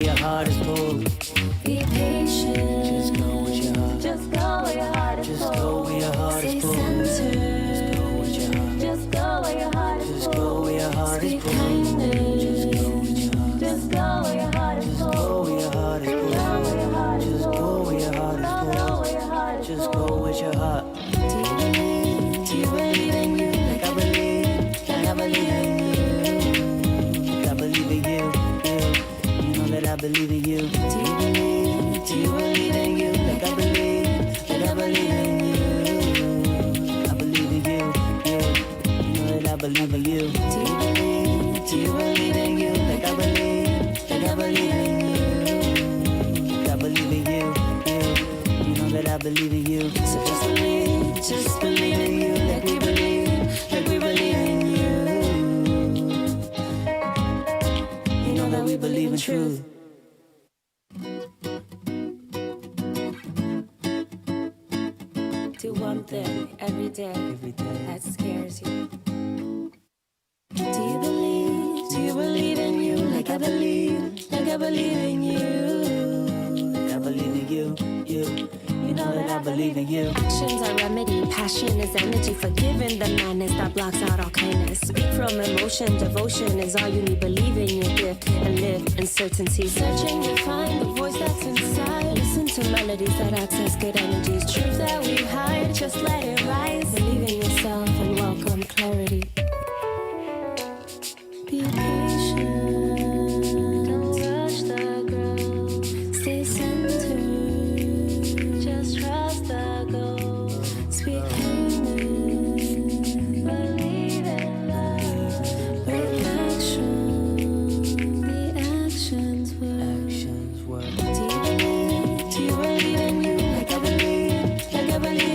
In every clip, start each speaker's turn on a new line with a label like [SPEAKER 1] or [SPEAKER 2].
[SPEAKER 1] Your heart is full.
[SPEAKER 2] Be patient.
[SPEAKER 1] Just go with your heart.
[SPEAKER 2] Just go where your heart is
[SPEAKER 1] Just
[SPEAKER 2] full.
[SPEAKER 1] go where your heart
[SPEAKER 2] Stay
[SPEAKER 1] is full.
[SPEAKER 2] centered.
[SPEAKER 1] Just go with your heart.
[SPEAKER 2] Just go where your heart is
[SPEAKER 1] Just
[SPEAKER 2] full.
[SPEAKER 1] go where your heart is
[SPEAKER 2] Speak
[SPEAKER 1] full.
[SPEAKER 2] kindness.
[SPEAKER 1] Just go with your heart.
[SPEAKER 2] Just go where your heart is full.
[SPEAKER 1] Go where your heart is full.
[SPEAKER 2] Go where your heart is
[SPEAKER 1] Just
[SPEAKER 2] full.
[SPEAKER 1] go where your heart is
[SPEAKER 2] Go
[SPEAKER 1] full.
[SPEAKER 2] where your heart is
[SPEAKER 1] Just
[SPEAKER 2] full.
[SPEAKER 1] go with your heart.
[SPEAKER 2] Do you believe? Do you believe in you?
[SPEAKER 1] Like I believe, like I believe in you. Like I believe in you, you. You know that I believe in you.
[SPEAKER 2] Do you believe?
[SPEAKER 1] Do you believe in you? Like I believe, like I believe in you. I believe in you, you. You know that I believe in you.
[SPEAKER 2] Do you believe?
[SPEAKER 1] Do you believe in you? Like I believe, like I believe in you. Like I believe in you, you. You know that I believe in you. So just believe in you, like we believe in you. You know that we believe in truth.
[SPEAKER 2] Do one thing every day
[SPEAKER 1] Every day.
[SPEAKER 2] that scares you. Do you believe? Do you believe in you? Like I believe in you.
[SPEAKER 1] Like I believe in you, you. You know that I believe in you.
[SPEAKER 2] Actions are remedy, passion is energy, forgiving the madness that blocks out all kindness. Speak from emotion, devotion is all you need. Believe in your gift and live in certainty. Searching to find the voice that's inside. Listen to melodies that access good energies. Truth that we hide, just let it rise. Believe in yourself and welcome clarity. Be patient, don't rush the growth. Stay centered, just trust the goal. Speak kindness, believe in love. With action, the actions work.
[SPEAKER 1] Actions work.
[SPEAKER 2] Do you believe? Do you believe in you? Like I believe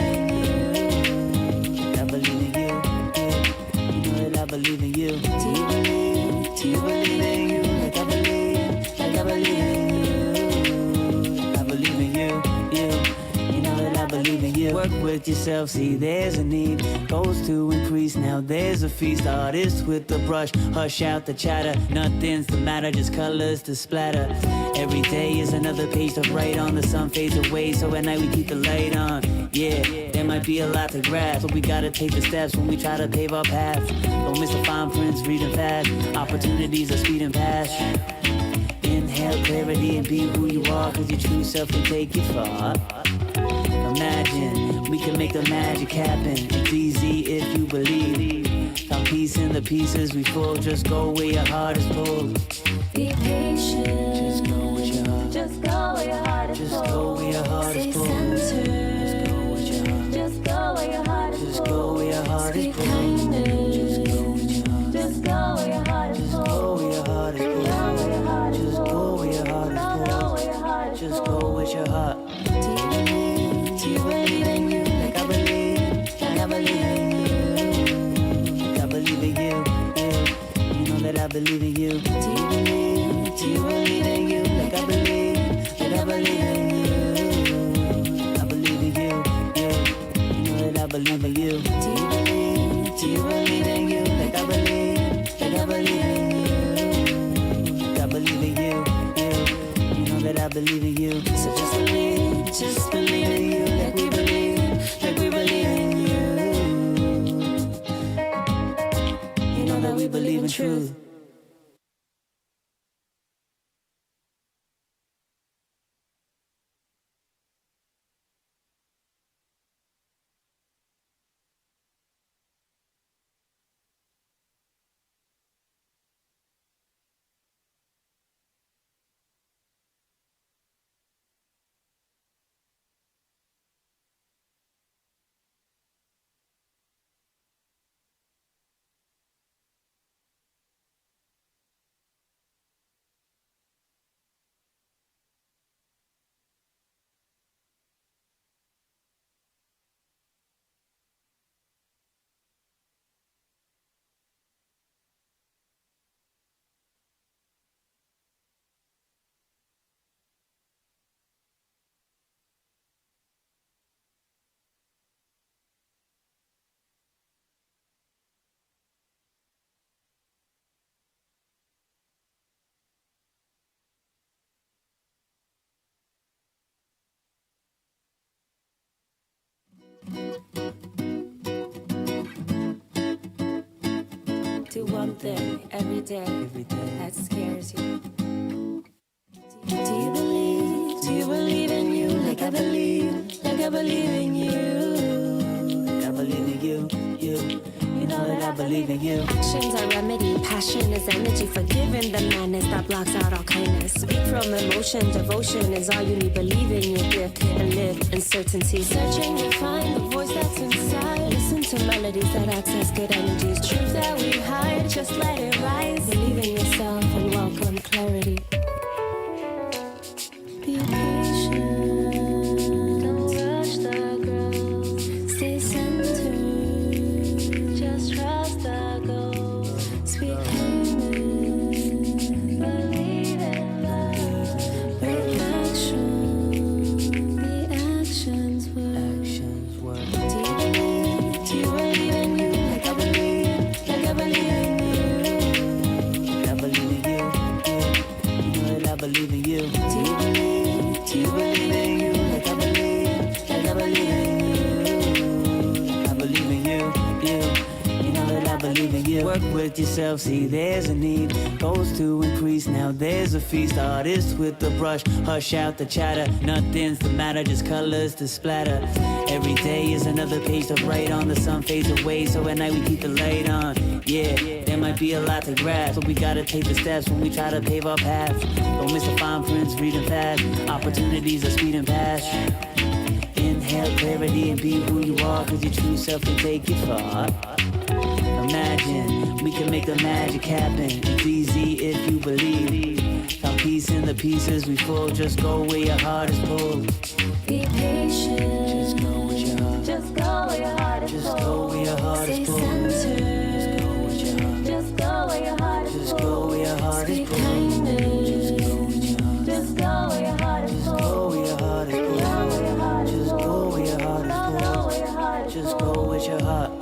[SPEAKER 2] in you.
[SPEAKER 1] I believe in you, you. You know that I believe in you.
[SPEAKER 2] Do you believe? Do you believe in you?
[SPEAKER 1] Like I believe in you. I believe in you, you. You know that I believe in you. Work with yourself, see there's a need. Goals to increase, now there's a feast. Artist with the brush, hush out the chatter. Nothing's the matter, just colors to splatter. Every day is another page to write on. The sun fades away, so at night we keep the light on. Yeah, there might be a lot to grasp, but we gotta take the steps when we try to pave our path. Don't miss the fine prints, reading fast. Opportunities are speeding past. Inhale clarity and be who you are, cause your true self can take you far. Imagine we can make the magic happen. It's easy if you believe. Found peace in the pieces we fall. Just go where your heart is pulled.
[SPEAKER 2] Be patient.
[SPEAKER 1] Just go with your heart.
[SPEAKER 2] Just go where your heart is full.
[SPEAKER 1] Just go where your heart
[SPEAKER 2] Stay
[SPEAKER 1] is pulled.
[SPEAKER 2] centered.
[SPEAKER 1] Just go with your heart.
[SPEAKER 2] Just go where your heart is
[SPEAKER 1] Just
[SPEAKER 2] full.
[SPEAKER 1] go where your heart is
[SPEAKER 2] Speak
[SPEAKER 1] pulled.
[SPEAKER 2] kindness.
[SPEAKER 1] Just go with your heart.
[SPEAKER 2] Just go where your heart is
[SPEAKER 1] Just
[SPEAKER 2] full.
[SPEAKER 1] go where your heart is pulled.
[SPEAKER 2] Go where your heart is
[SPEAKER 1] Just
[SPEAKER 2] full.
[SPEAKER 1] go where your heart is
[SPEAKER 2] Go
[SPEAKER 1] pulled.
[SPEAKER 2] where your heart is
[SPEAKER 1] Just
[SPEAKER 2] full.
[SPEAKER 1] go with your heart.
[SPEAKER 2] Do you believe? Do you believe in you?
[SPEAKER 1] Like I believe in you. Like I believe in you, you. You know that I believe in you.
[SPEAKER 2] Do you believe?
[SPEAKER 1] Do you believe in you? Like I believe in you. I believe in you, you. You know that I believe in you.
[SPEAKER 2] Do you believe?
[SPEAKER 1] Do you believe in you? Like I believe in you. Like I believe in you, you. You know that I believe in you. So just believe in you, like we believe in you. You know that we believe in truth.
[SPEAKER 2] something every day
[SPEAKER 1] every day.
[SPEAKER 2] that scares you. Do you believe in you like I believe in you?
[SPEAKER 1] I believe in you, you know that I believe in you.
[SPEAKER 2] Actions are remedy, passion is energy, forgiving the madness that blocks out all kindness. Speak from emotion, devotion is all you need, believe in your gift and live in certainty. Searching to find the voice that's inside, listen to melodies that access good energies. Truth that we hide, just let it rise. Believe in yourself and welcome clarity. Be patient, don't rush the growth. Stay centered, just trust the goal. Speak kindness, believe in love. Bring action, the actions work. Do you believe in you like I believe in you?
[SPEAKER 1] I believe in you, you know that I believe in you.
[SPEAKER 2] Do you believe in you like I believe in you?
[SPEAKER 1] I believe in you know that I believe in you. Work with yourself, see there's a need. Goals to increase, now there's a feast. Artist with the brush, hush out the chatter. Nothing's the matter, just colors to splatter. Every day is another page to write on. The sun fades away, so at night we keep the light on. Yeah, there might be a lot to grasp, but we gotta take the steps when we try to pave our path. Don't miss the fine prints, reading fast. Opportunities are speeding past. Inhale clarity and be who you are, cause your true self can take you far. Imagine we can make the magic happen. It's easy if you believe. Found peace in the pieces we fold. Just go where your heart is pulled.
[SPEAKER 2] Be patient.
[SPEAKER 1] Just go with your heart.
[SPEAKER 2] Just go where your heart is
[SPEAKER 1] Just
[SPEAKER 2] pulled.
[SPEAKER 1] go where your heart
[SPEAKER 2] Stay
[SPEAKER 1] is pulled.
[SPEAKER 2] centered.
[SPEAKER 1] Just go with your heart.
[SPEAKER 2] Just go where your heart is
[SPEAKER 1] Just
[SPEAKER 2] pulled.
[SPEAKER 1] go where your heart is
[SPEAKER 2] Speak
[SPEAKER 1] pulled.
[SPEAKER 2] kindness.
[SPEAKER 1] Just go with your heart.
[SPEAKER 2] Just go where your heart is
[SPEAKER 1] Just
[SPEAKER 2] pulled.
[SPEAKER 1] go where your heart is pulled. Just go where your heart is pulled. Just go with your heart.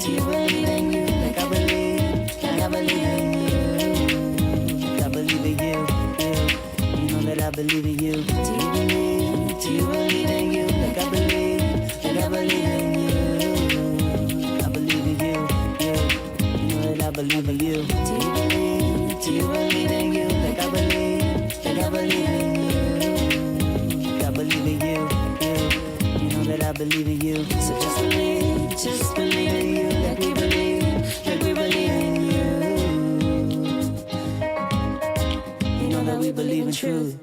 [SPEAKER 2] Do you believe in you like I believe in you?
[SPEAKER 1] I believe in you, you know that I believe in you.
[SPEAKER 2] Do you believe in you like I believe in you?
[SPEAKER 1] I believe in you know that I believe in you.
[SPEAKER 2] Do you believe in you like I believe in you?
[SPEAKER 1] I believe in you know that I believe in you.
[SPEAKER 2] So just believe in you like we believe in you. You know that we believe in truth.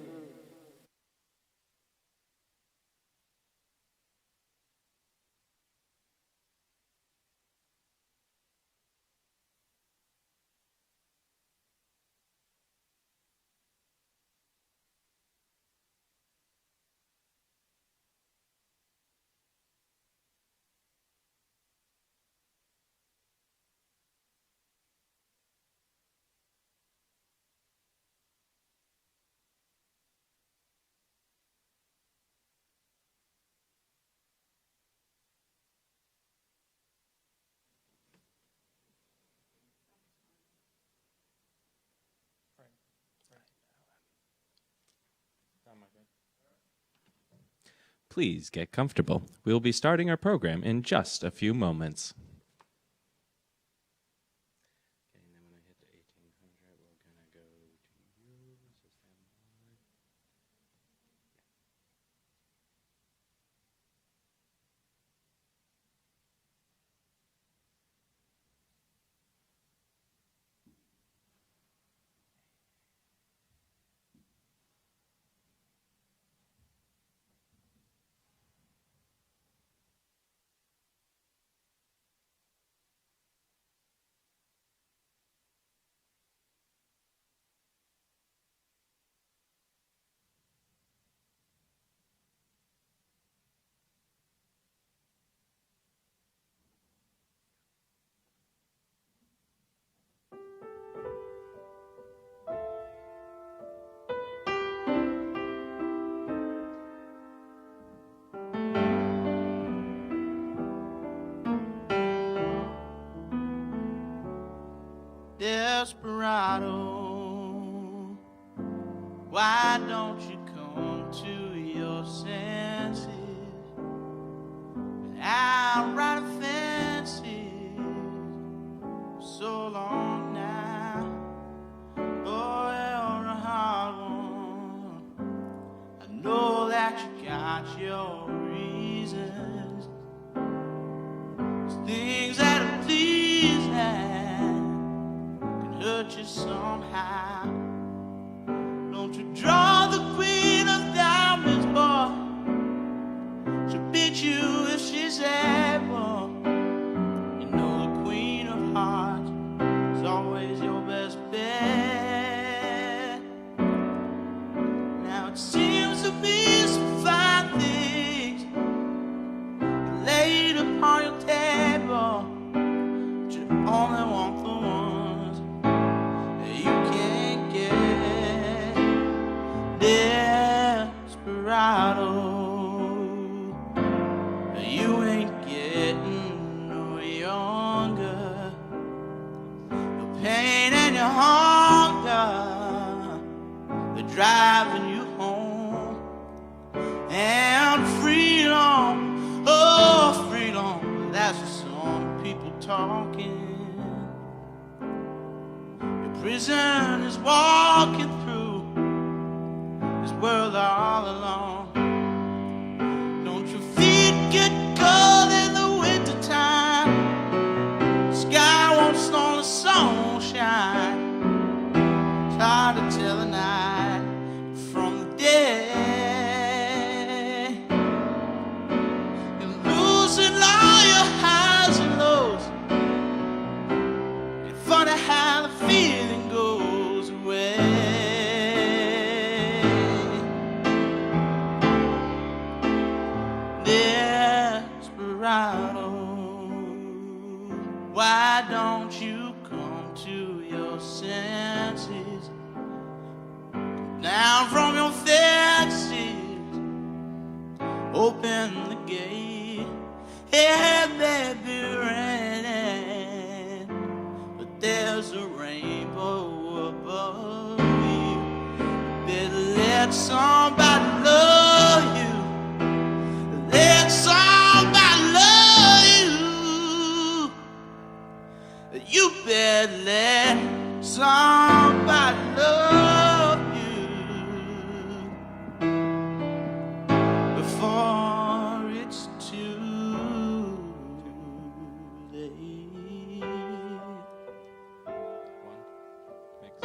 [SPEAKER 3] Please get comfortable. We will be starting our program in just a few moments.
[SPEAKER 4] Desperado, why don't you come to your senses without right offenses? So your reasons. Things that please can hurt you somehow. Don't you draw the queen of diamonds, boy. She'll beat you if she's able. You know the queen of hearts is always your best bet. Now it seems to be some fine things laid upon your table, but you only want the ones that you can't get. Desperado, you ain't getting no younger. Your pain and your hunger, they're driving you home. And freedom, oh freedom, that's just some people talking. Your prison is walking through this world all alone. Don't your feet get cold in the wintertime? The sky won't snow, the sun won't shine. It's hard to tell the night from the day. You're losing all your highs and lows. It's funny how the feeling goes away. Desperado, why don't you come to your senses? Down from your fences, open the gate. Yeah, baby, raining, but there's a rainbow above you. Better let somebody love you. Let somebody love you. You better let somebody love you before it's too late.
[SPEAKER 3] Mix.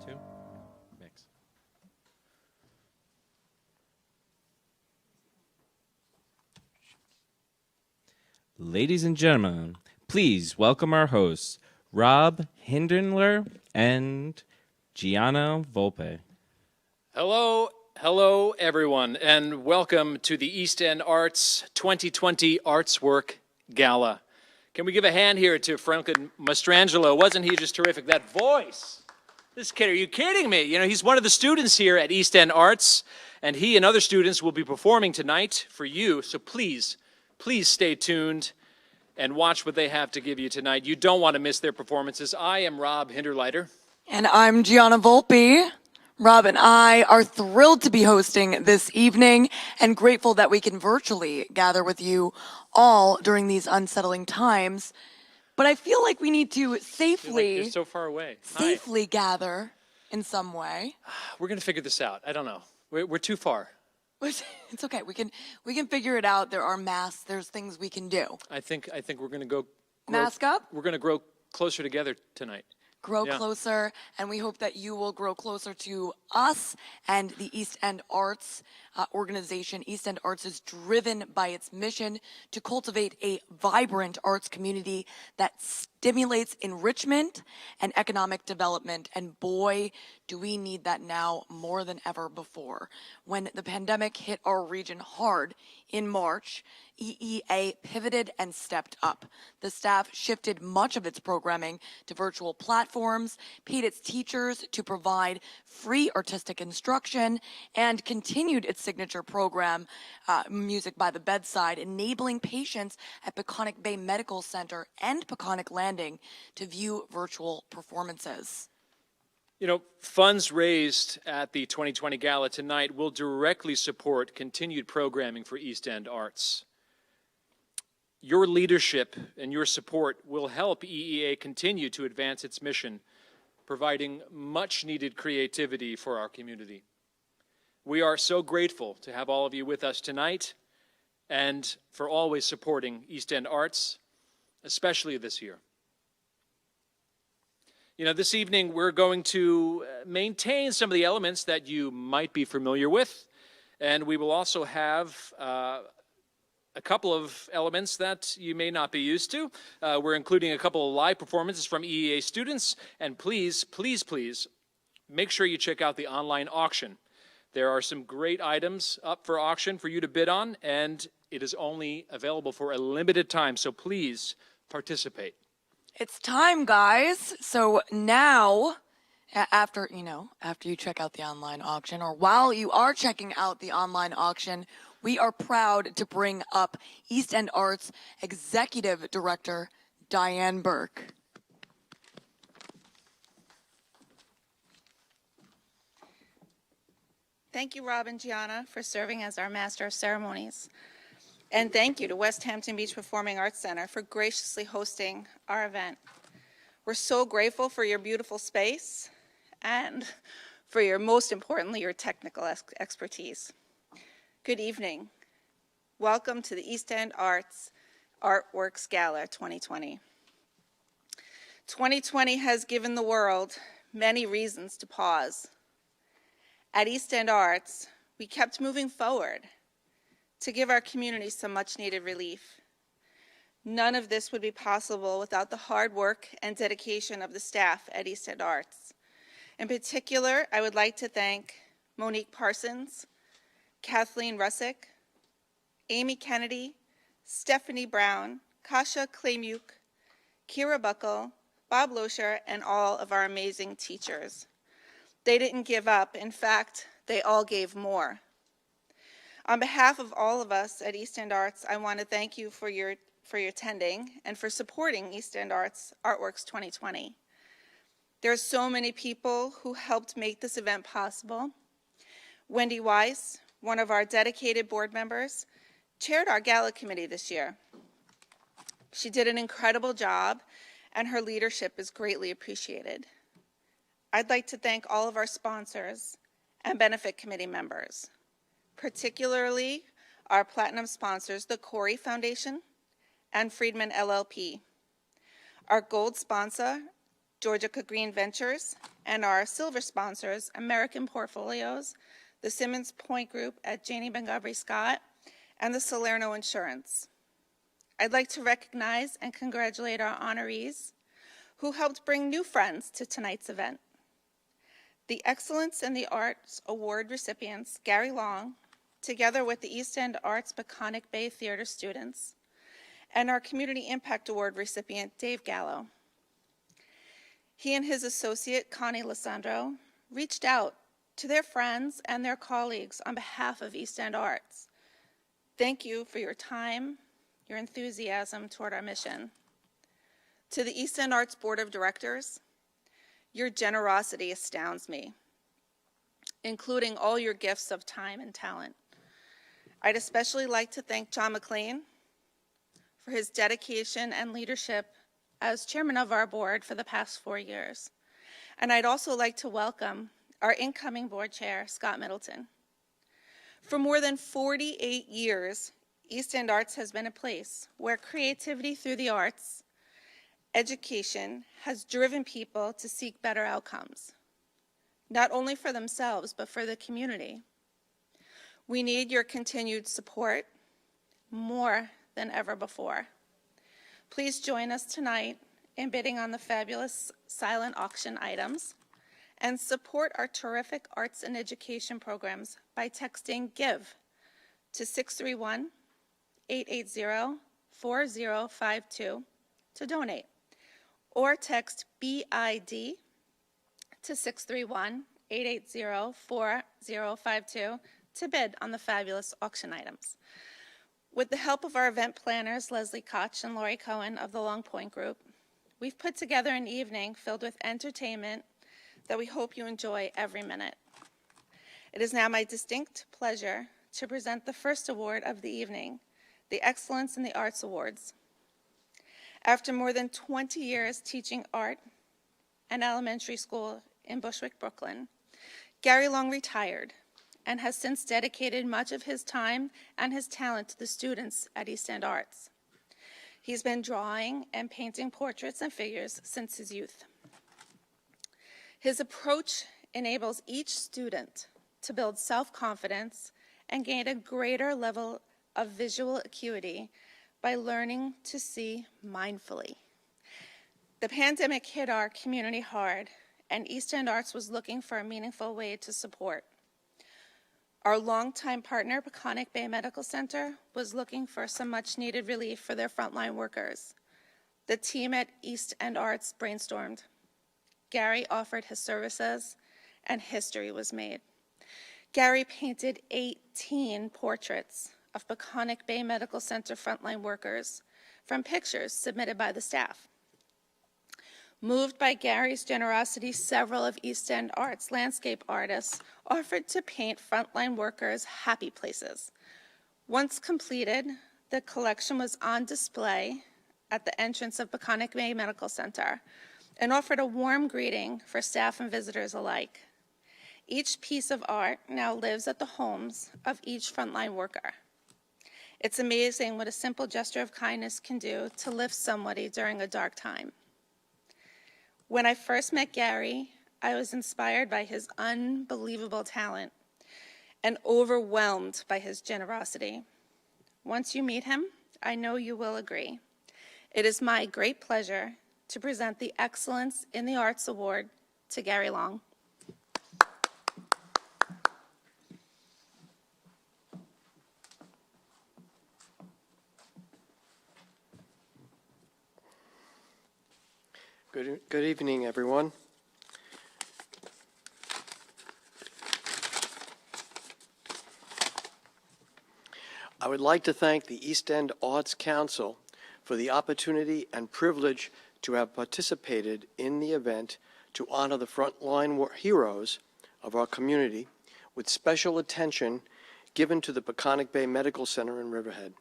[SPEAKER 3] Two. Mix. Ladies and gentlemen, please welcome our hosts, Rob Hindernler and Gianna Volpe.
[SPEAKER 5] Hello, everyone, and welcome to the East End Arts 2020 Arts Work Gala. Can we give a hand here to Franklin Mastrangelo? Wasn't he just terrific? That voice! This kid, are you kidding me? You know, he's one of the students here at East End Arts, and he and other students will be performing tonight for you, so please stay tuned and watch what they have to give you tonight. You don't want to miss their performances. I am Rob Hinderleiter.
[SPEAKER 6] And I'm Gianna Volpe. Rob and I are thrilled to be hosting this evening and grateful that we can virtually gather with you all during these unsettling times. But I feel like we need to safely,
[SPEAKER 5] You're so far away.
[SPEAKER 6] safely gather in some way.
[SPEAKER 5] We're going to figure this out. I don't know. We're too far.
[SPEAKER 6] It's okay. We can figure it out. There are masks. There's things we can do.
[SPEAKER 5] I think we're going to go
[SPEAKER 6] Mask up.
[SPEAKER 5] We're going to grow closer together tonight.
[SPEAKER 6] Grow
[SPEAKER 5] Yeah.
[SPEAKER 6] closer, and we hope that you will grow closer to us and the East End Arts organization. East End Arts is driven by its mission to cultivate a vibrant arts community that stimulates enrichment and economic development. And boy, do we need that now more than ever before. When the pandemic hit our region hard in March, EEA pivoted and stepped up. The staff shifted much of its programming to virtual platforms, paid its teachers to provide free artistic instruction, and continued its signature program, Music by the Bedside, enabling patients at Peconic Bay Medical Center and Peconic Landing to view virtual performances.
[SPEAKER 5] You know, funds raised at the 2020 Gala tonight will directly support continued programming for East End Arts. Your leadership and your support will help EEA continue to advance its mission, providing much needed creativity for our community. We are so grateful to have all of you with us tonight and for always supporting East End Arts, especially this year. You know, this evening we're going to maintain some of the elements that you might be familiar with, and we will also have a couple of elements that you may not be used to. We're including a couple of live performances from EEA students, and please, please, please, make sure you check out the online auction. There are some great items up for auction for you to bid on, and it is only available for a limited time, so please participate.
[SPEAKER 6] It's time, guys. So now, after you check out the online auction, or while you are checking out the online auction, we are proud to bring up East End Arts Executive Director Diane Burke.
[SPEAKER 7] Thank you, Rob and Gianna, for serving as our Master of Ceremonies. And thank you to West Hampton Beach Performing Arts Center for graciously hosting our event. We're so grateful for your beautiful space and for your, most importantly, your technical expertise. Good evening. Welcome to the East End Arts Artworks Gala 2020. 2020 has given the world many reasons to pause. At East End Arts, we kept moving forward to give our community some much needed relief. None of this would be possible without the hard work and dedication of the staff at East End Arts. In particular, I would like to thank Monique Parsons, Kathleen Russick, Amy Kennedy, Stephanie Brown, Kasha Klaymuk, Kira Buckle, Bob Loescher, and all of our amazing teachers. They didn't give up. In fact, they all gave more. On behalf of all of us at East End Arts, I want to thank you for your attending and for supporting East End Arts Artworks 2020. There are so many people who helped make this event possible. Wendy Weiss, one of our dedicated board members, chaired our gala committee this year. She did an incredible job, and her leadership is greatly appreciated. I'd like to thank all of our sponsors and benefit committee members, particularly our platinum sponsors, the Corey Foundation and Friedman LLP, our gold sponsor, Georgia Green Ventures, and our silver sponsors, American Portfolios, the Simmons Point Group at Janie Montgomery Scott, and the Salerno Insurance. I'd like to recognize and congratulate our honorees who helped bring new friends to tonight's event. The Excellence in the Arts Award recipients, Gary Long, together with the East End Arts Peconic Bay Theater students, and our Community Impact Award recipient, Dave Gallo. He and his associate, Connie Lissandro, reached out to their friends and their colleagues on behalf of East End Arts. Thank you for your time, your enthusiasm toward our mission. To the East End Arts Board of Directors, your generosity astounds me, including all your gifts of time and talent. I'd especially like to thank John McLean for his dedication and leadership as chairman of our board for the past 4 years. And I'd also like to welcome our incoming board chair, Scott Middleton. For more than 48 years, East End Arts has been a place where creativity through the arts, education has driven people to seek better outcomes, not only for themselves, but for the community. We need your continued support more than ever before. Please join us tonight in bidding on the fabulous silent auction items, and support our terrific arts and education programs by texting GIVE to 631-880-4052 to donate, or text BID to 631-880-4052 to bid on the fabulous auction items. With the help of our event planners, Leslie Koch and Lori Cohen of the Long Point Group, we've put together an evening filled with entertainment that we hope you enjoy every minute. It is now my distinct pleasure to present the first award of the evening, the Excellence in the Arts Awards. After more than 20 years teaching art and elementary school in Bushwick, Brooklyn, Gary Long retired and has since dedicated much of his time and his talent to the students at East End Arts. He's been drawing and painting portraits and figures since his youth. His approach enables each student to build self-confidence and gain a greater level of visual acuity by learning to see mindfully. The pandemic hit our community hard, and East End Arts was looking for a meaningful way to support. Our longtime partner, Peconic Bay Medical Center, was looking for some much-needed relief for their frontline workers. The team at East End Arts brainstormed. Gary offered his services, and history was made. Gary painted 18 portraits of Peconic Bay Medical Center frontline workers from pictures submitted by the staff. Moved by Gary's generosity, several of East End Arts landscape artists offered to paint frontline workers' happy places. Once completed, the collection was on display at the entrance of Peconic Bay Medical Center and offered a warm greeting for staff and visitors alike. Each piece of art now lives at the homes of each frontline worker. It's amazing what a simple gesture of kindness can do to lift somebody during a dark time. When I first met Gary, I was inspired by his unbelievable talent and overwhelmed by his generosity. Once you meet him, I know you will agree. It is my great pleasure to present the Excellence in the Arts Award to Gary Long.
[SPEAKER 8] Good evening, everyone. I would like to thank the East End Arts Council for the opportunity and privilege to have participated in the event to honor the frontline heroes of our community with special attention given to the Peconic Bay Medical Center in Riverhead.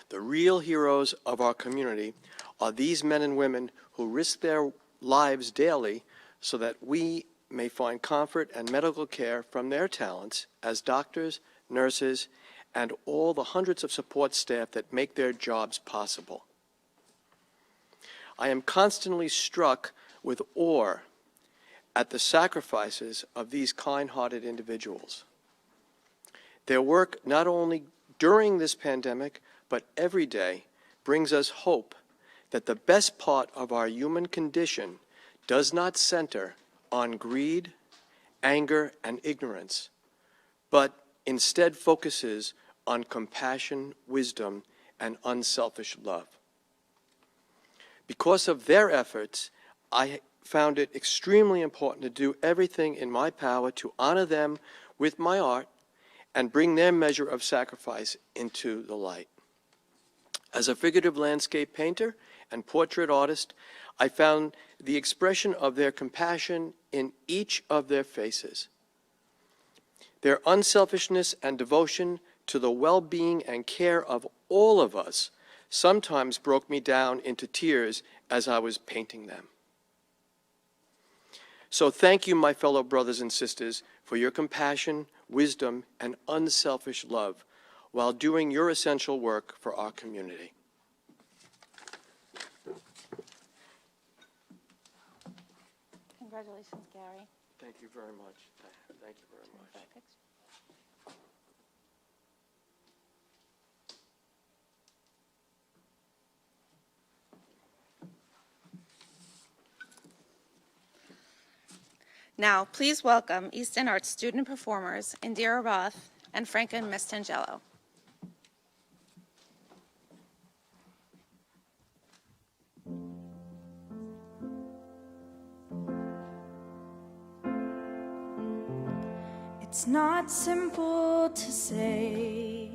[SPEAKER 8] The real heroes of our community are these men and women who risk their lives daily so that we may find comfort and medical care from their talents as doctors, nurses, and all the hundreds of support staff that make their jobs possible. I am constantly struck with awe at the sacrifices of these kind-hearted individuals. Their work, not only during this pandemic, but every day, brings us hope that the best part of our human condition does not center on greed, anger, and ignorance, but instead focuses on compassion, wisdom, and unselfish love. Because of their efforts, I found it extremely important to do everything in my power to honor them with my art and bring their measure of sacrifice into the light. As a figurative landscape painter and portrait artist, I found the expression of their compassion in each of their faces. Their unselfishness and devotion to the well-being and care of all of us sometimes broke me down into tears as I was painting them. So thank you, my fellow brothers and sisters, for your compassion, wisdom, and unselfish love while doing your essential work for our community.
[SPEAKER 7] Congratulations, Gary.
[SPEAKER 8] Thank you very much. Thank you very much.
[SPEAKER 7] Now, please welcome East End Arts student performers Indira Roth and Franklin Mastrangelo.
[SPEAKER 9] It's not simple to say.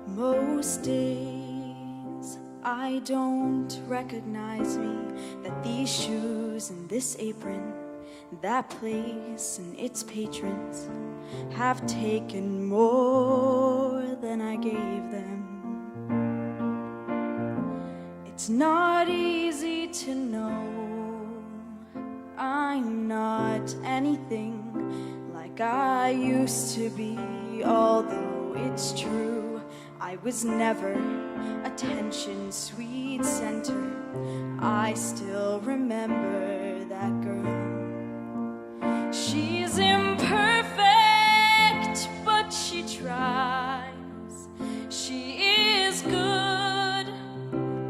[SPEAKER 9] Most days I don't recognize me, that these shoes and this apron, that place and its patrons have taken more than I gave them. It's not easy to know I'm not anything like I used to be, although it's true I was never attention's sweet center. I still remember that girl. She's imperfect, but she tries. She is good,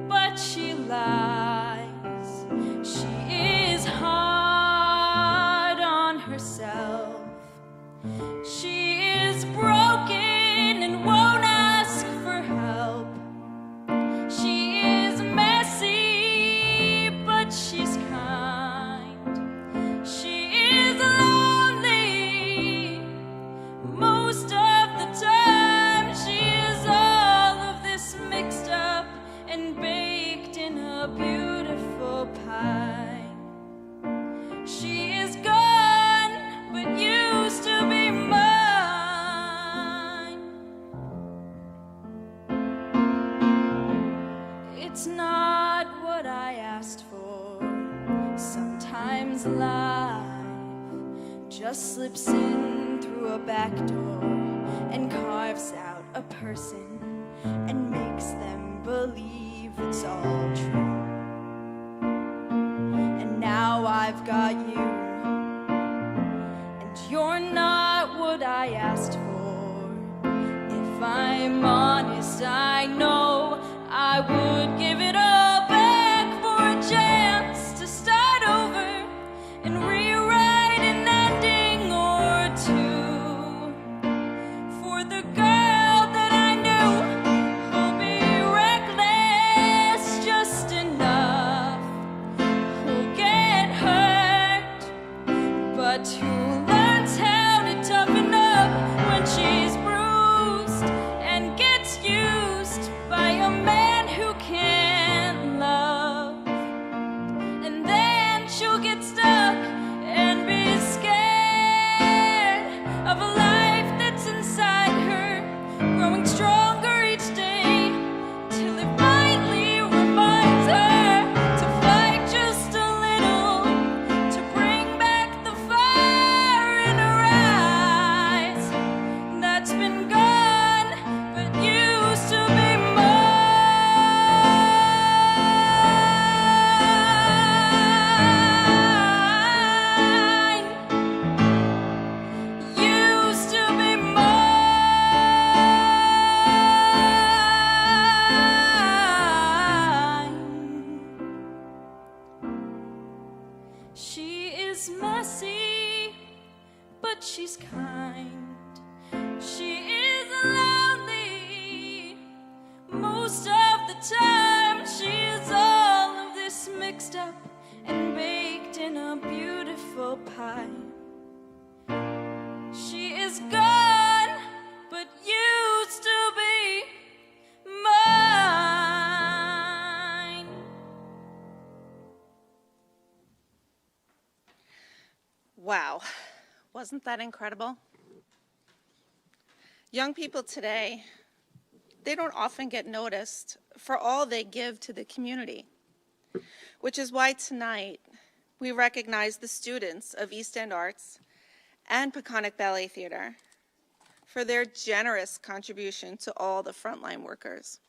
[SPEAKER 9] but she lies. She is hard on herself. She is broken and won't ask for help. She is messy, but she's kind. She is lonely most of the time. She is all of this mixed up and baked in a beautiful pie. She is gone, but used to be mine. It's not what I asked for. Sometimes life just slips in through a back door and carves out a person and makes them believe it's all true. And now I've got you, and you're not what I asked for. If I'm honest, I know I would give it all back for a chance to start over and rewrite an ending or two. For the girl that I knew who'll be reckless just enough, who'll get hurt, but who learns how to toughen up when she's bruised and gets used by a man who can't love. And then she'll get stuck and be scared of a life that's inside her, growing stronger each day, till it finally reminds her to fight just a little, to bring back the fire in her eyes that's been gone, but used to be mine. Used to be mine. She is messy, but she's kind. She is lonely most of the time. She is all of this mixed up and baked in a beautiful pie. She is gone, but used to be mine.
[SPEAKER 7] Wow, wasn't that incredible? Young people today, they don't often get noticed for all they give to the community, which is why tonight we recognize the students of East End Arts and Peconic Ballet Theater for their generous contribution to all the frontline workers.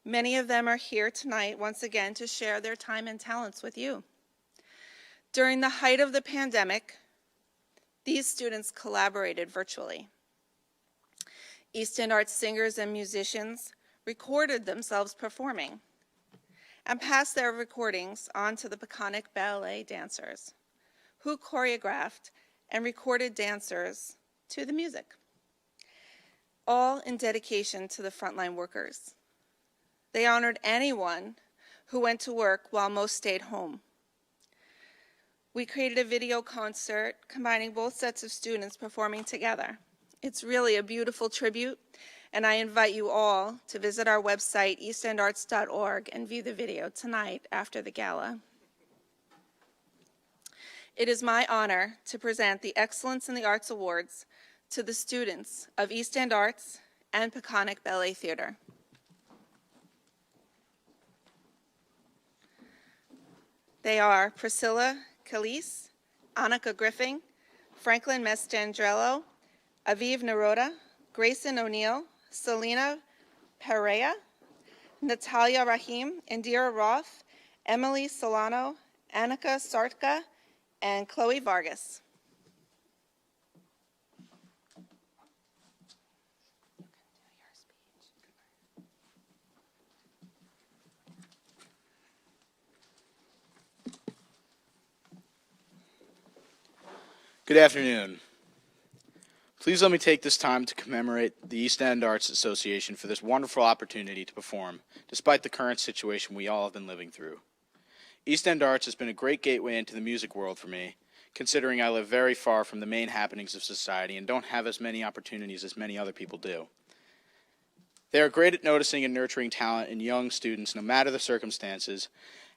[SPEAKER 7] Many of them are here tonight once again to share their time and talents with you. During the height of the pandemic, these students collaborated virtually. East End Arts singers and musicians recorded themselves performing and passed their recordings on to the Peconic Ballet dancers, who choreographed and recorded dancers to the music, all in dedication to the frontline workers. They honored anyone who went to work while most stayed home. We created a video concert combining both sets of students performing together. It's really a beautiful tribute, and I invite you all to visit our website, eastendarts.org, and view the video tonight after the gala. It is my honor to present the Excellence in the Arts Awards to the students of East End Arts and Peconic Ballet Theater. They are Priscilla Calise, Annika Griffin, Franklin Mestandrello, Aviv Naroda, Grayson O'Neill, Selena Perea, Natalia Rahim, Indira Roth, Emily Solano, Annika Sartka, and Chloe Vargas.
[SPEAKER 10] Good afternoon. Please let me take this time to commemorate the East End Arts Association for this wonderful opportunity to perform, despite the current situation we all have been living through. East End Arts has been a great gateway into the music world for me, considering I live very far from the main happenings of society and don't have as many opportunities as many other people do. They are great at noticing and nurturing talent in young students, no matter the circumstances,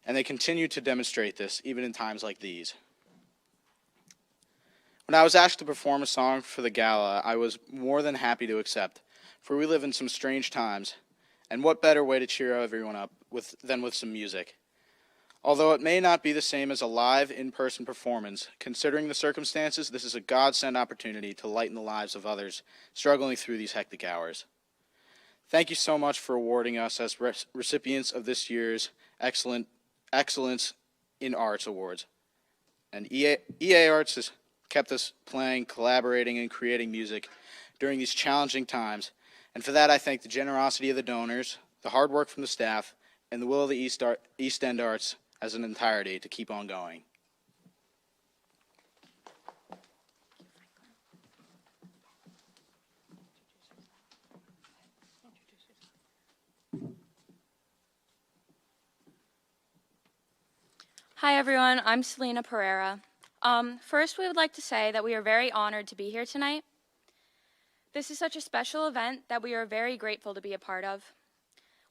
[SPEAKER 10] and they continue to demonstrate this even in times like these. When I was asked to perform a song for the gala, I was more than happy to accept, for we live in some strange times, and what better way to cheer everyone up than with some music. Although it may not be the same as a live, in-person performance, considering the circumstances, this is a godsend opportunity to lighten the lives of others struggling through these hectic hours. Thank you so much for awarding us as recipients of this year's Excellence in Arts Awards. And EA Arts has kept us playing, collaborating, and creating music during these challenging times. And for that, I thank the generosity of the donors, the hard work from the staff, and the will of the East End Arts as an entirety to keep on going.
[SPEAKER 9] Hi, everyone. I'm Selena Pereira. First, we would like to say that we are very honored to be here tonight. This is such a special event that we are very grateful to be a part of.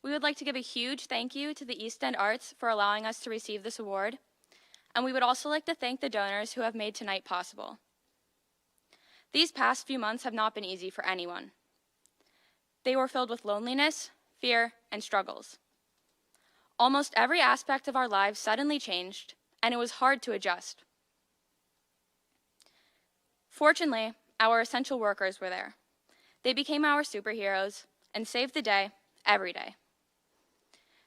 [SPEAKER 9] We would like to give a huge thank you to the East End Arts for allowing us to receive this award, and we would also like to thank the donors who have made tonight possible. These past few months have not been easy for anyone. They were filled with loneliness, fear, and struggles. Almost every aspect of our lives suddenly changed, and it was hard to adjust. Fortunately, our essential workers were there. They became our superheroes and saved the day every day.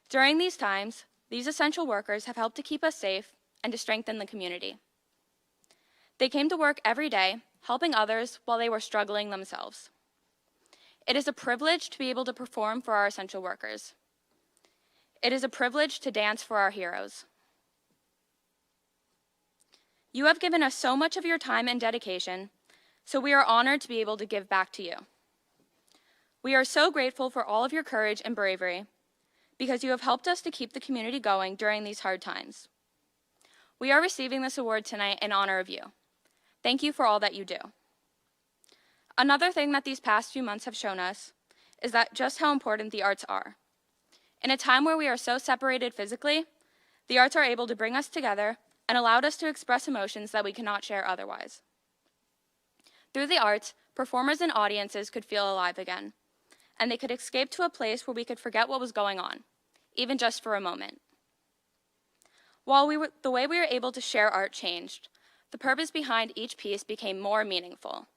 [SPEAKER 9] During these times, these essential workers have helped to keep us safe and to strengthen the community. They came to work every day, helping others while they were struggling themselves. It is a privilege to be able to perform for our essential workers. It is a privilege to dance for our heroes. You have given us so much of your time and dedication, so we are honored to be able to give back to you. We are so grateful for all of your courage and bravery because you have helped us to keep the community going during these hard times. We are receiving this award tonight in honor of you. Thank you for all that you do. Another thing that these past few months have shown us is that just how important the arts are. In a time where we are so separated physically, the arts are able to bring us together and allowed us to express emotions that we cannot share otherwise. Through the arts, performers and audiences could feel alive again, and they could escape to a place where we could forget what was going on, even just for a moment. While the way we were able to share art changed, the purpose behind each piece became more meaningful.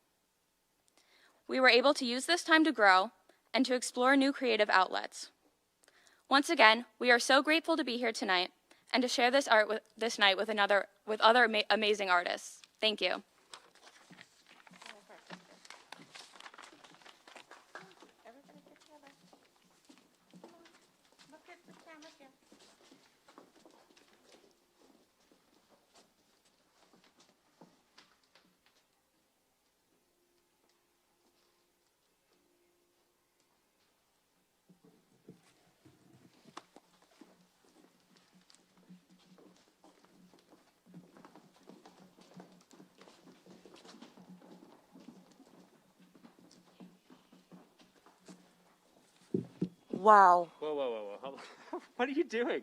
[SPEAKER 9] We were able to use this time to grow and to explore new creative outlets. Once again, we are so grateful to be here tonight and to share this art this night with other amazing artists. Thank you.
[SPEAKER 6] Wow.
[SPEAKER 5] Whoa. What are you doing?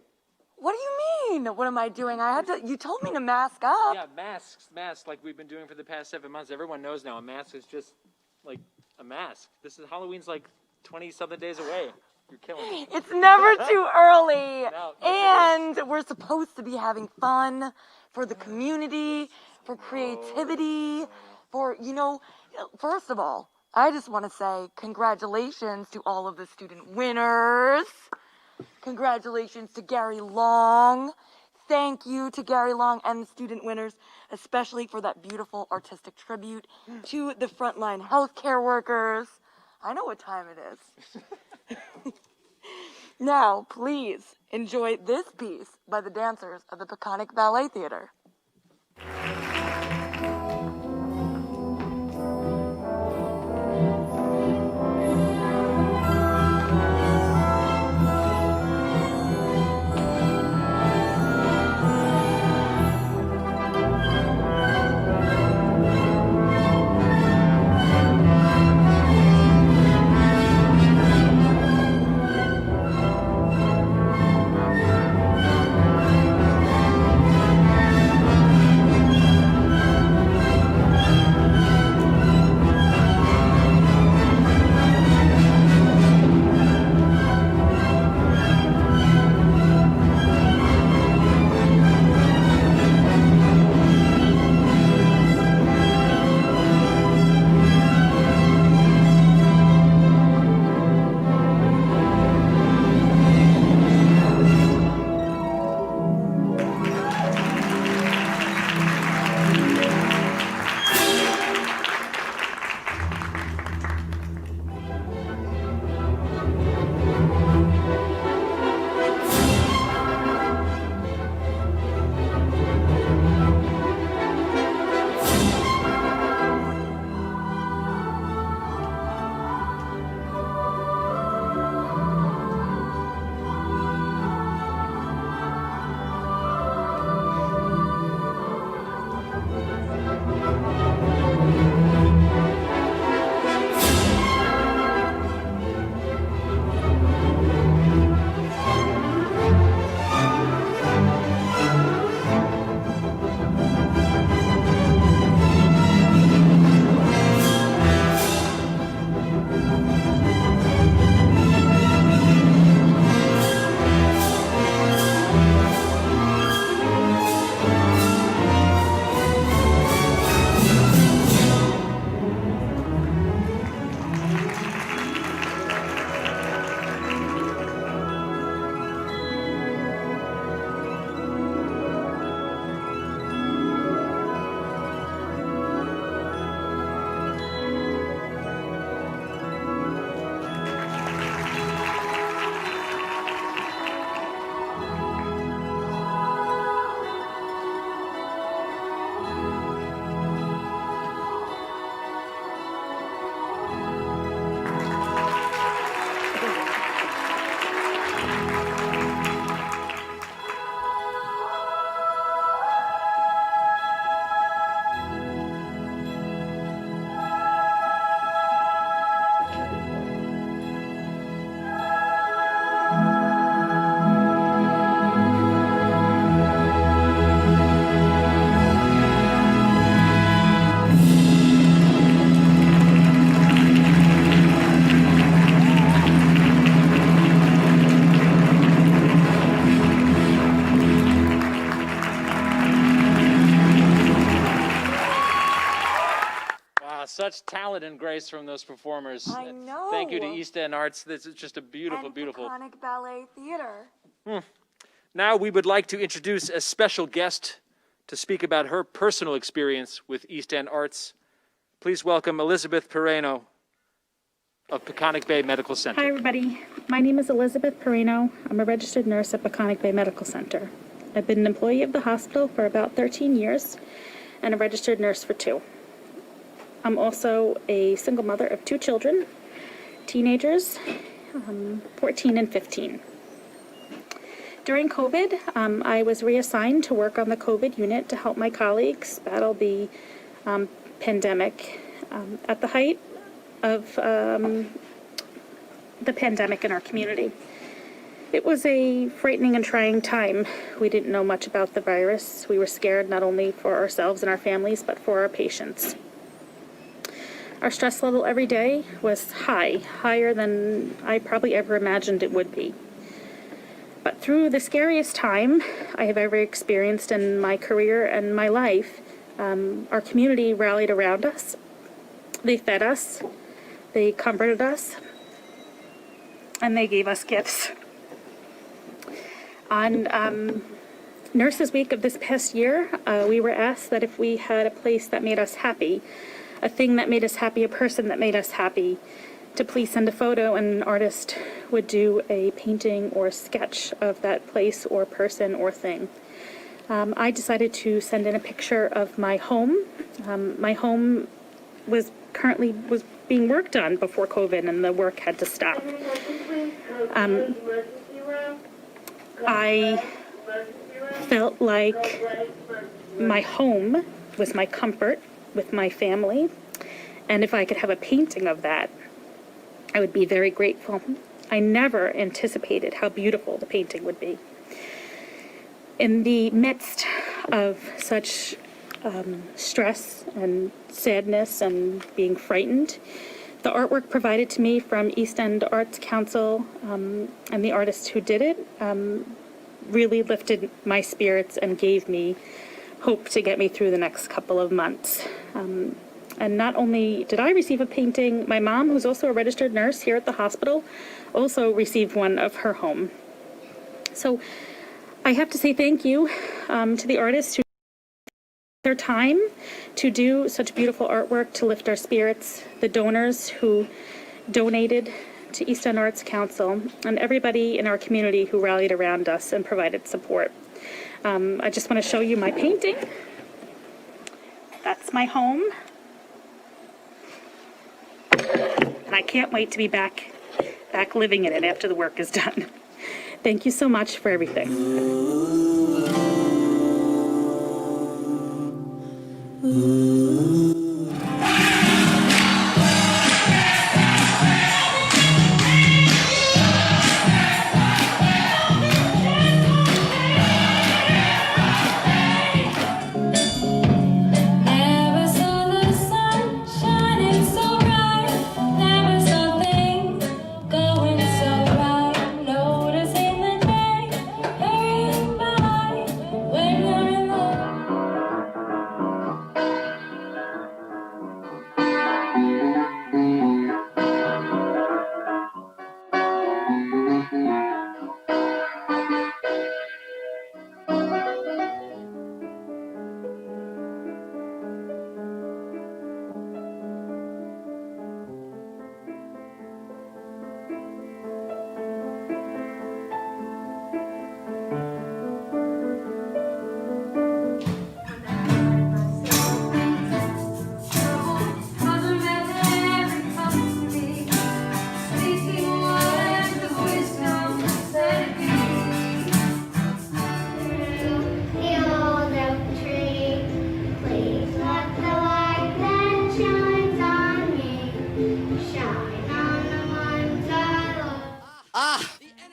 [SPEAKER 6] What do you mean? What am I doing? You told me to mask up.
[SPEAKER 5] Yeah, masks like we've been doing for the past 7 months. Everyone knows now a mask is just like a mask. Halloween's like 20-something days away. You're killing me.
[SPEAKER 6] It's never too early.
[SPEAKER 5] No,
[SPEAKER 6] and we're supposed to be having fun for the community, for creativity, for, first of all, I just want to say congratulations to all of the student winners. Congratulations to Gary Long. Thank you to Gary Long and the student winners, especially for that beautiful artistic tribute to the frontline healthcare workers. I know what time it is. Now, please enjoy this piece by the dancers of the Peconic Ballet Theater.
[SPEAKER 5] Such talent and grace from those performers.
[SPEAKER 6] I know.
[SPEAKER 5] Thank you to East End Arts. This is just a beautiful,
[SPEAKER 6] And
[SPEAKER 5] beautiful.
[SPEAKER 6] Peconic Ballet Theater.
[SPEAKER 5] Now we would like to introduce a special guest to speak about her personal experience with East End Arts. Please welcome Elizabeth Pereno of Peconic Bay Medical Center.
[SPEAKER 11] Hi, everybody. My name is Elizabeth Pereno. I'm a registered nurse at Peconic Bay Medical Center. I've been an employee of the hospital for about 13 years and a registered nurse for 2. I'm also a single mother of 2 children, teenagers, 14 and 15. During COVID, I was reassigned to work on the COVID unit to help my colleagues battle the pandemic. At the height of the pandemic in our community. It was a frightening and trying time. We didn't know much about the virus. We were scared not only for ourselves and our families, but for our patients. Our stress level every day was high, higher than I probably ever imagined it would be. But through the scariest time I have ever experienced in my career and my life, our community rallied around us. They fed us, they comforted us, and they gave us gifts. On Nurses Week of this past year, we were asked that if we had a place that made us happy, a thing that made us happy, a person that made us happy, to please send a photo, and an artist would do a painting or sketch of that place or person or thing. I decided to send in a picture of my home. My home was being worked on before COVID, and the work had to stop. I felt like my home was my comfort with my family, and if I could have a painting of that, I would be very grateful. I never anticipated how beautiful the painting would be. In the midst of such stress and sadness and being frightened, the artwork provided to me from East End Arts Council and the artist who did it really lifted my spirits and gave me hope to get me through the next couple of months. And not only did I receive a painting, my mom, who's also a registered nurse here at the hospital, also received one of her home. So I have to say thank you to the artists who took their time to do such beautiful artwork to lift our spirits, the donors who donated to East End Arts Council, and everybody in our community who rallied around us and provided support. I just want to show you my painting. That's my home. And I can't wait to be back living in it after the work is done. Thank you so much for everything.
[SPEAKER 9] Never saw the sun shining so bright. Never saw things going so right. Noticing the day hurrying by when you're in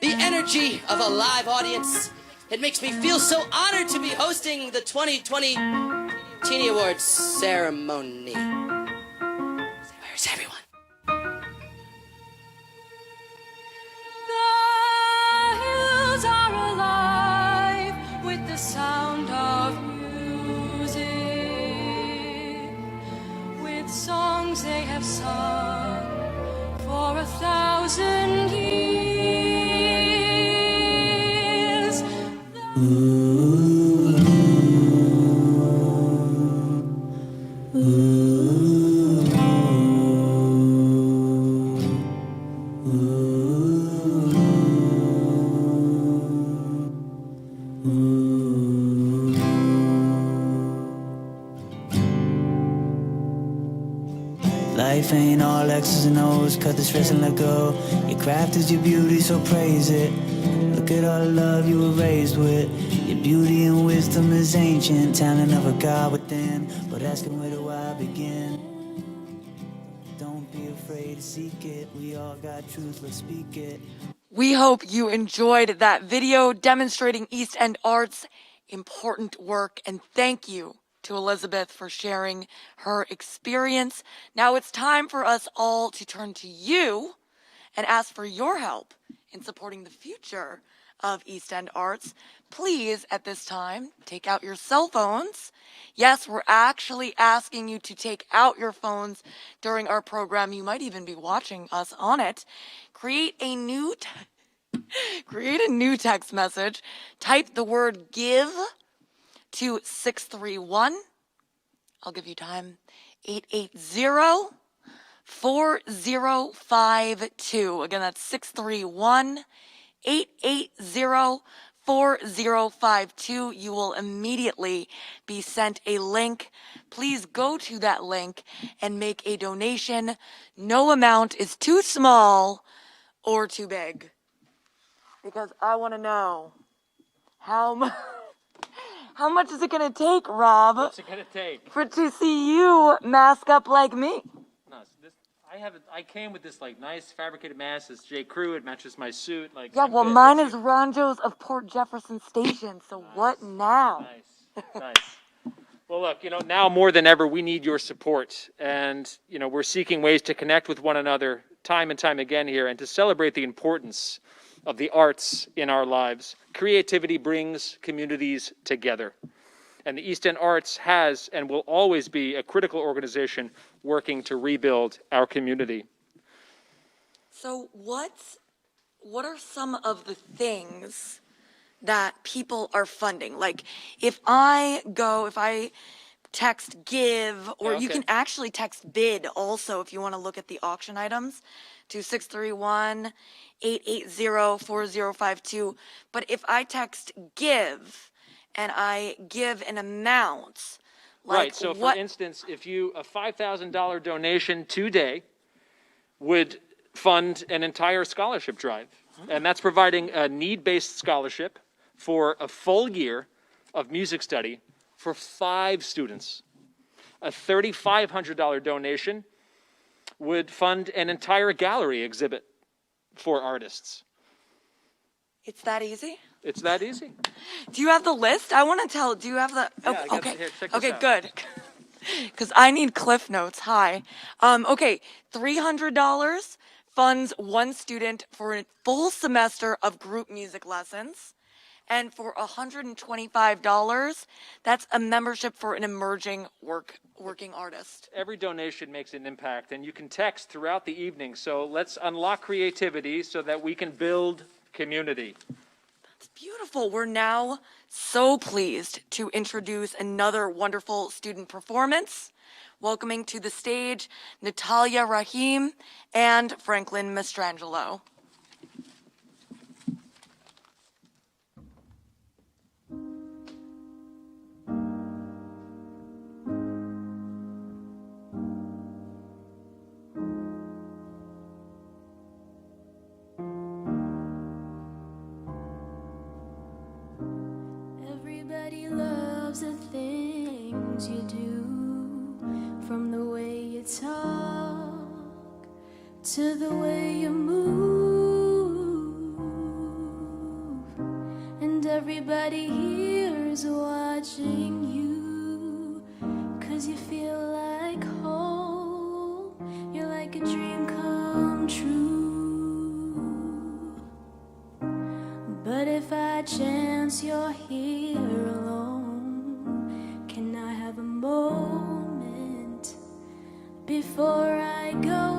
[SPEAKER 12] The energy of a live audience. It makes me feel so honored to be hosting the 2020 Teenie Awards ceremony. Where's everyone?
[SPEAKER 9] The hills are alive with the sound of music, with songs they have sung for 1,000 years.
[SPEAKER 1] Life ain't all X's and O's, cut the stress and let go. Your craft is your beauty, so praise it. Look at all the love you were raised with. Your beauty and wisdom is ancient, talent of a God within. But asking where do I begin? Don't be afraid. way to seek it. We all got truth, let's speak it.
[SPEAKER 6] We hope you enjoyed that video demonstrating East End Arts' important work, and thank you to Elizabeth for sharing her experience. Now it's time for us all to turn to you and ask for your help in supporting the future of East End Arts. Please, at this time, take out your cell phones. Yes, we're actually asking you to take out your phones during our program. You might even be watching us on it. Create a new text message. Type the word GIVE to 631. I'll give you time. 880-4052. Again, that's 631-880-4052. You will immediately be sent a link. Please go to that link and make a donation. No amount is too small or too big. Because I want to know how much is it going to take, Rob?
[SPEAKER 5] What's it going to take?
[SPEAKER 6] To see you mask up like me.
[SPEAKER 5] No, I came with this like nice fabricated mask. It's J. Crew. It matches my suit. Like
[SPEAKER 6] Yeah,
[SPEAKER 5] I'm
[SPEAKER 6] well,
[SPEAKER 5] good.
[SPEAKER 6] mine is Ronjo's of Port Jefferson Station. So what now?
[SPEAKER 5] Nice. Well, look, now more than ever, we need your support. And, we're seeking ways to connect with one another time and time again here and to celebrate the importance of the arts in our lives. Creativity brings communities together. And the East End Arts has and will always be a critical organization working to rebuild our community.
[SPEAKER 6] So what are some of the things that people are funding? Like if I text give, or you can actually text bid also if you want to look at the auction items to 631-880-4052. But if I text give and I give an amount, like
[SPEAKER 5] Right, so for instance, if a $5,000 donation today would fund an entire scholarship drive. And that's providing a need-based scholarship for a full year of music study for 5 students. A $3,500 donation would fund an entire gallery exhibit for artists.
[SPEAKER 6] It's that easy?
[SPEAKER 5] It's that easy.
[SPEAKER 6] Do you have the list? I want to tell. Do you have the?
[SPEAKER 5] Yeah, I got
[SPEAKER 6] okay.
[SPEAKER 5] it here. Check this out.
[SPEAKER 6] Good. Because I need cliff notes. Hi. Okay. $300 funds one student for a full semester of group music lessons. And for $125, that's a membership for an emerging working artist.
[SPEAKER 5] Every donation makes an impact, and you can text throughout the evening. So let's unlock creativity so that we can build community.
[SPEAKER 6] That's beautiful. We're now so pleased to introduce another wonderful student performance. Welcoming to the stage, Natalia Rahim and Franklin Mastrangelo.
[SPEAKER 9] Everybody loves the things you do, from the way you talk to the way you move. And everybody here is watching you, 'cause you feel like home. You're like a dream come true. But if I chance you're here alone, can I have a moment before I go?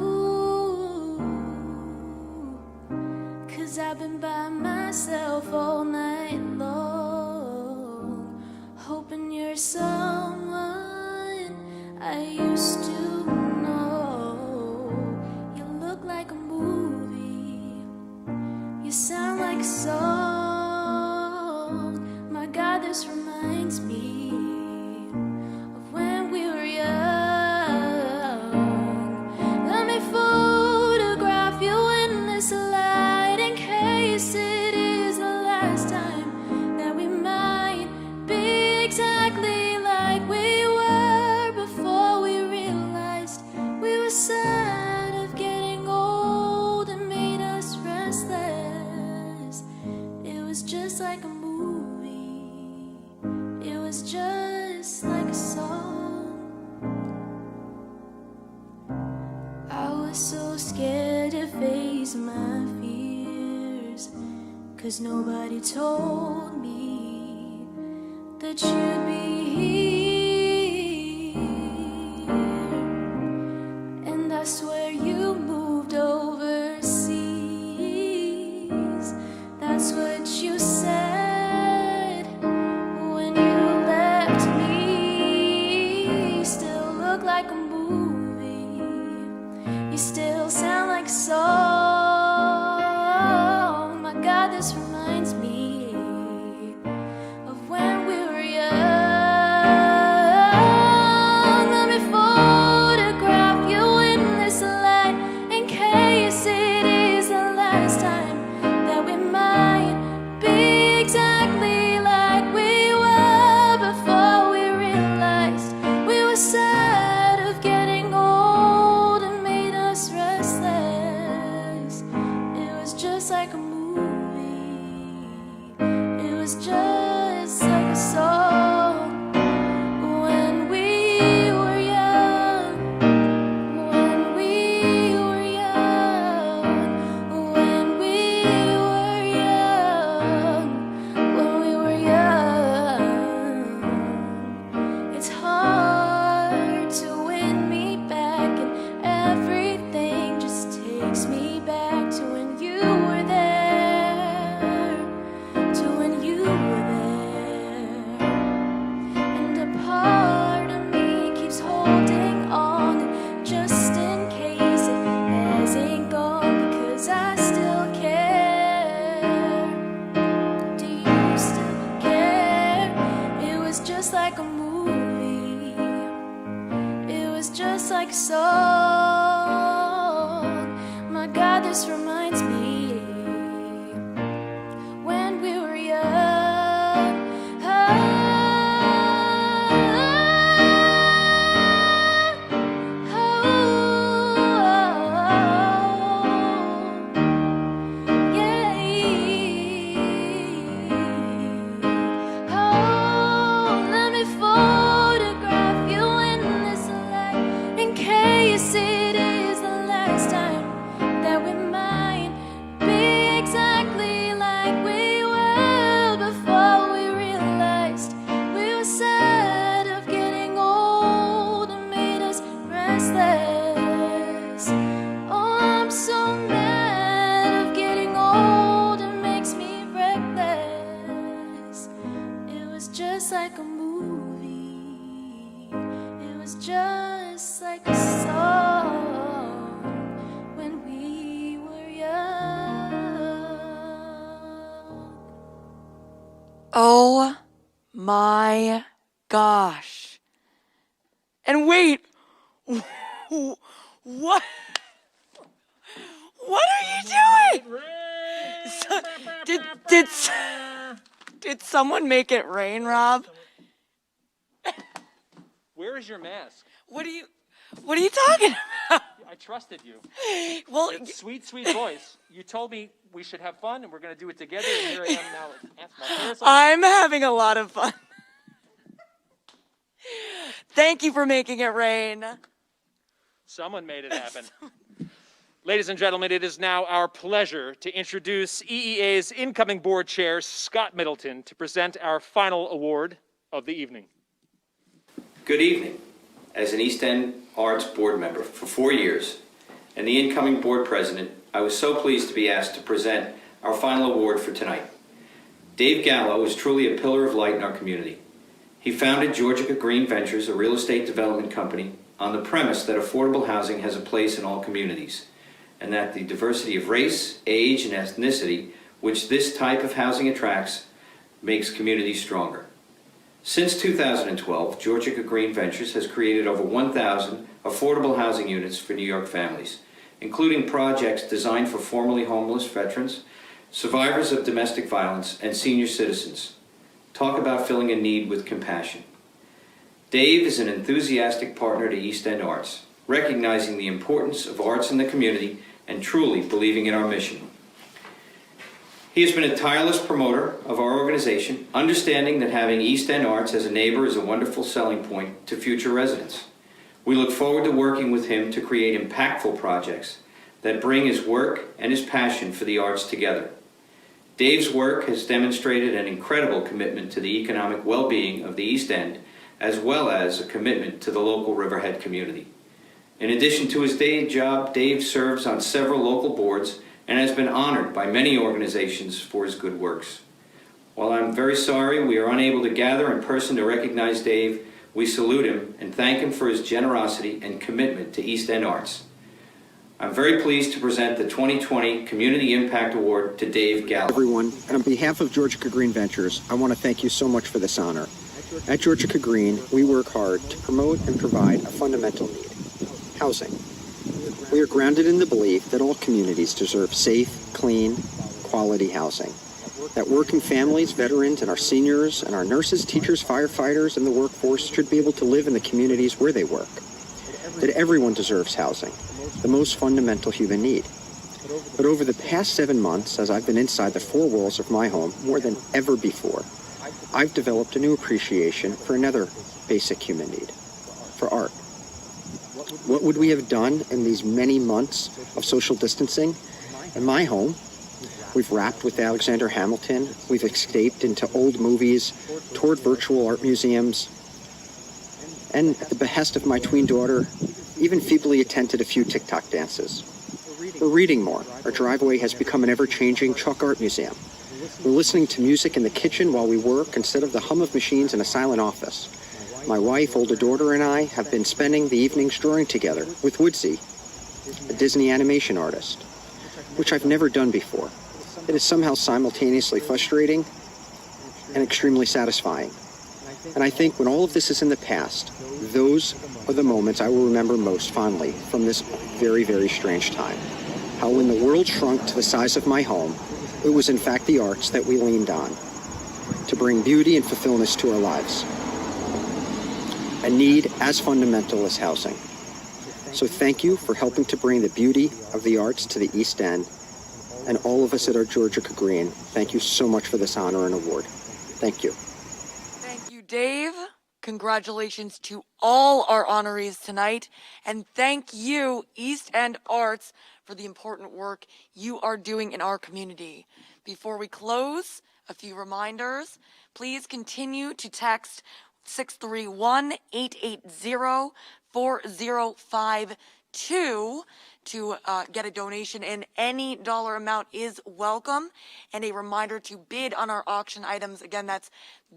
[SPEAKER 9] 'Cause I've been by myself all night long, hoping you're someone I used to know. You look like a movie, you sound like a song. My God, this reminds me of when we were young. Let me photograph you in this light, in case it is the last time that we might be exactly like we were before we realized we were sad of getting like a movie. It was just like a song. I was so scared to face my fears, 'cause nobody told me that you'd be here. And I swear you moved overseas. That's what you said when you left me. Still look like a movie. You still sound like a song. My God, this reminds me of when we were young. Let me photograph you in this light, in case it is the last time that we might be exactly like we were before we realized we were sad of getting old and made us restless. It was just like a movie. It was just like a song. When we were young, when we were young, when we were young, when we were young. It's hard to win me back, and everything just takes me back to when you were there, to when you were there. And a part of me keeps holding on, just in case it hasn't gone, because I still care. Do you still care? It was just like a movie. It was just like a song. My God, this reminds me when we were young. Let me photograph you in this light, in case it is the last time that we might be exactly like we were before we realized we were sad of getting old and made us restless. Oh, I'm so mad of getting old, it makes me reckless. It was just like a movie. It was just like a song when we were young.
[SPEAKER 6] Oh my gosh. And wait, what? What are you doing? Did someone make it rain, Rob?
[SPEAKER 5] Where is your mask?
[SPEAKER 6] What are you talking about?
[SPEAKER 5] I trusted you.
[SPEAKER 6] Well,
[SPEAKER 5] It's sweet, sweet voice. You told me we should have fun and we're going to do it together, and here I am now. My hair's all-
[SPEAKER 6] I'm having a lot of fun. Thank you for making it rain.
[SPEAKER 5] Someone made it happen. Ladies and gentlemen, it is now our pleasure to introduce EEA's incoming board chair, Scott Middleton, to present our final award of the evening.
[SPEAKER 13] Good evening. As an East End Arts board member for 4 years and the incoming board president, I was so pleased to be asked to present our final award for tonight. Dave Gala was truly a pillar of light in our community. He founded Georgia Green Ventures, a real estate development company, on the premise that affordable housing has a place in all communities, and that the diversity of race, age, and ethnicity, which this type of housing attracts, makes communities stronger. Since 2012, Georgia Green Ventures has created over 1,000 affordable housing units for New York families, including projects designed for formerly homeless veterans, survivors of domestic violence, and senior citizens. Talk about filling a need with compassion. Dave is an enthusiastic partner to East End Arts, recognizing the importance of arts in the community and truly believing in our mission. He has been a tireless promoter of our organization, understanding that having East End Arts as a neighbor is a wonderful selling point to future residents. We look forward to working with him to create impactful projects that bring his work and his passion for the arts together. Dave's work has demonstrated an incredible commitment to the economic well-being of the East End, as well as a commitment to the local Riverhead community. In addition to his day job, Dave serves on several local boards and has been honored by many organizations for his good works. While I'm very sorry we are unable to gather in person to recognize Dave, we salute him and thank him for his generosity and commitment to East End Arts. I'm very pleased to present the 2020 Community Impact Award to Dave Gala.
[SPEAKER 14] Everyone, and on behalf of Georgia Green Ventures, I want to thank you so much for this honor. At Georgia Green, we work hard to promote and provide a fundamental need: housing. We are grounded in the belief that all communities deserve safe, clean, quality housing. That working families, veterans, and our seniors, and our nurses, teachers, firefighters, and the workforce should be able to live in the communities where they work. That everyone deserves housing, the most fundamental human need. But over the past 7 months, as I've been inside the four walls of my home more than ever before, I've developed a new appreciation for another basic human need: for art. What would we have done in these many months of social distancing? In my home, we've rapped with Alexander Hamilton, we've escaped into old movies, toured virtual art museums, and at the behest of my tween daughter, even feebly attempted a few TikTok dances. We're reading more. Our driveway has become an ever-changing chalk art museum. We're listening to music in the kitchen while we work instead of the hum of machines in a silent office. My wife, older daughter, and I have been spending the evenings drawing together with Woodsy, a Disney animation artist, which I've never done before. It is somehow simultaneously frustrating and extremely satisfying. And I think when all of this is in the past, those are the moments I will remember most fondly from this very, very strange time. How when the world shrunk to the size of my home, it was in fact the arts that we leaned on to bring beauty and fulfillment to our lives. A need as fundamental as housing. So thank you for helping to bring the beauty of the arts to the East End. And all of us at our Georgia Green, thank you so much for this honor and award. Thank you.
[SPEAKER 6] Thank you, Dave. Congratulations to all our honorees tonight. And thank you, East End Arts, for the important work you are doing in our community. Before we close, a few reminders. Please continue to text 631-880-4052 to get a donation in. Any dollar amount is welcome. And a reminder to bid on our auction items. Again, that's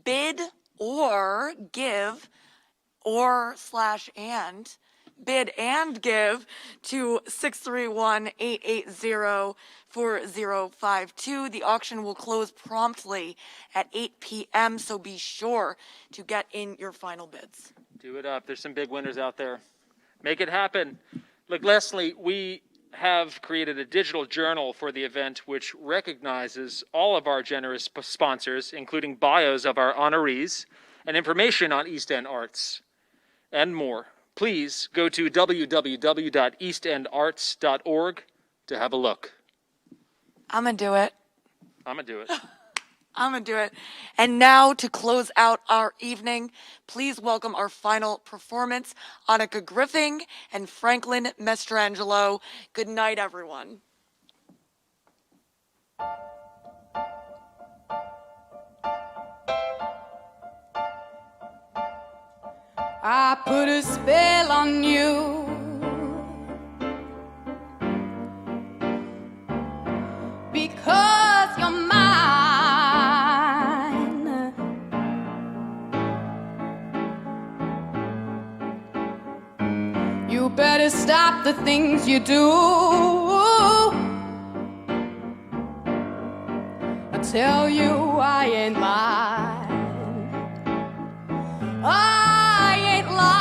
[SPEAKER 6] bid or give or / and. Bid and give to 631-880-4052. The auction will close promptly at 8 p.m., so be sure to get in your final bids.
[SPEAKER 5] Do it up. There's some big winners out there. Make it happen. Look, Leslie, we have created a digital journal for the event which recognizes all of our generous sponsors, including bios of our honorees and information on East End Arts and more. Please go to www.eastendarts.org to have a look.
[SPEAKER 6] I'm going to do it.
[SPEAKER 5] I'm going to do it.
[SPEAKER 6] I'm going to do it. And now to close out our evening, please welcome our final performance, Annika Griffing and Franklin Mastrangelo. Good night, everyone.
[SPEAKER 9] I put a spell on you, because you're mine. You better stop the things you do. I tell you I ain't lying. I ain't lying.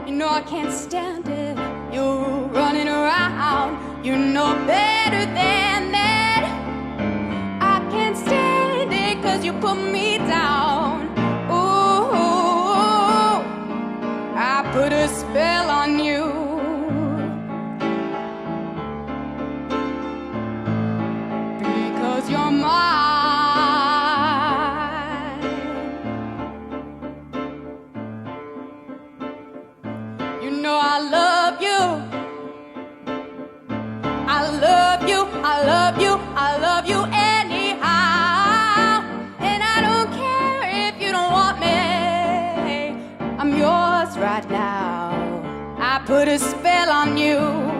[SPEAKER 9] You know I can't stand it. You're running around. You know better than that. I can't stand it 'cause you put me down. Ooh, I put a spell on you. put a spell on you.